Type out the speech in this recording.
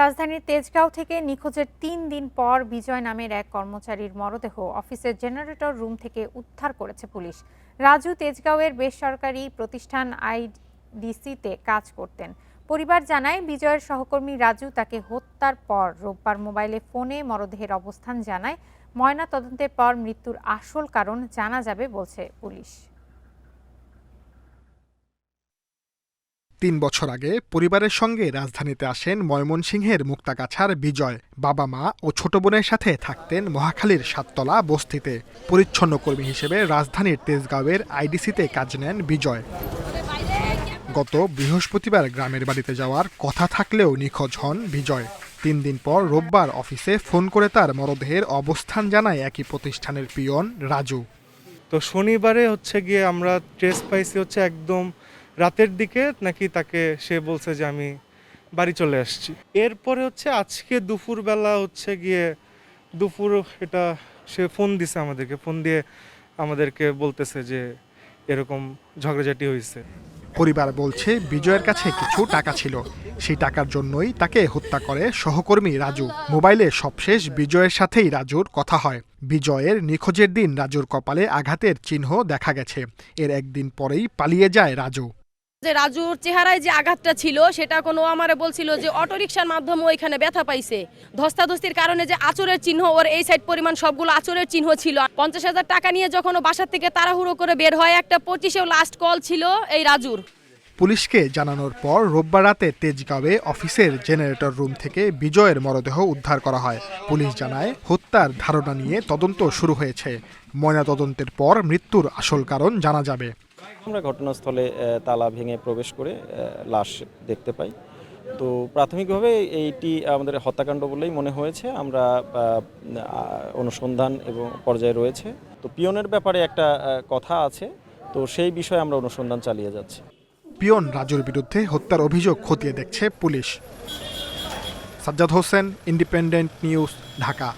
রাজধানীর তেজগাঁও থেকে নিখোঁজের ৩ দিন পর বিজয় নামের এক কর্মচারীর মরদেহ অফিসের জেনারেটর রুম থেকে উদ্ধার করেছে পুলিশ। রাজু তেজগাঁওয়ের বেসরকারি প্রতিষ্ঠান আইডিসিতে কাজ করতেন। পরিবার জানায়, বিজয়ের সহকর্মী রাজু তাকে হত্যার পর রোববার মোবাইলে ফোনে মরদেহের অবস্থান জানায়। ময়না তদন্তের পর মৃত্যুর আসল কারণ জানা যাবে বলছে পুলিশ। ৩ বছর আগে পরিবারের সঙ্গে রাজধানীতে আসেন ময়মনসিংহের মুক্তাগাছার বিজয়। বাবা মা ও ছোট বোনের সাথে থাকতেন মহাখালীর সাততলা বস্তিতে। পরিচ্ছন্ন কর্মী হিসেবে রাজধানীর তেজগাঁওয়ের আইডিসিতে কাজ নেন বিজয়। গত বৃহস্পতিবার গ্রামের বাড়িতে যাওয়ার কথা থাকলেও নিখোঁজ হন বিজয়। ৩ দিন পর রোববার অফিসে ফোন করে তার মরদেহের অবস্থান জানায় একই প্রতিষ্ঠানের পিয়ন রাজু। তো শনিবারে গিয়ে আমরা ট্রেস পাইছি একদম রাতের দিকে, নাকি তাকে সে বলছে যে আমি বাড়ি চলে আসছি। এরপরে আজকে দুপুরবেলা গিয়ে দুপুর এটা সে ফোন দিছে আমাদেরকে, ফোন দিয়ে আমাদেরকে বলতেছে যে এরকম ঝগড়াঝাটি হয়েছে। পরিবার বলছে, বিজয়ের কাছে কিছু টাকা ছিল, সেই টাকার জন্যই তাকে হত্যা করে সহকর্মী রাজু। মোবাইলে সবশেষ বিজয়ের সাথেই রাজুর কথা হয়। বিজয়ের নিখোঁজের দিন রাজুর কপালে আঘাতের চিহ্ন দেখা গেছে। এর একদিন পরেই পালিয়ে যায় রাজু। যে রাজুর চেহারায় যে আঘাতটা ছিল সেটা কোনো আমারে বলছিল যে অটোরিকশার মাধ্যমে ওইখানে ব্যথা পাইছে। ধস্তাধস্তির কারণে যে আঁচড়ের চিহ্ন, ওর এই সাইড পরিমাণ সবগুলো আঁচড়ের চিহ্ন ছিল। 50,000 টাকা নিয়ে যখন ও বাসার থেকে তাড়াহুড়ো করে বের হয়, একটা 25-এও লাস্ট কল ছিল এই রাজুর। পুলিশকে জানানোর পর রোববার রাতে তেজগাঁওয়ে অফিসের জেনারেটর রুম থেকে বিজয়ের মরদেহ উদ্ধার করা হয়। পুলিশ জানায়, হত্যার ধারণা নিয়ে তদন্ত শুরু হয়েছে। ময়নাতদন্তের পর মৃত্যুর আসল কারণ জানা যাবে। আমরা ঘটনাস্থলে তালা ভেঙে প্রবেশ করে লাশ দেখতে পাই। তো প্রাথমিকভাবে এইটি আমাদের হত্যাকাণ্ড বলেই মনে হয়েছে। আমরা অনুসন্ধান এবং পর্যায়ে রয়েছে। তো পিয়নের ব্যাপারে একটা কথা আছে, তো সেই বিষয়ে আমরা অনুসন্ধান চালিয়ে যাচ্ছি। পিয়ন রাজুর বিরুদ্ধে হত্যার অভিযোগ খতিয়ে দেখছে police. Sajjad Hossain, independent news, Dhaka.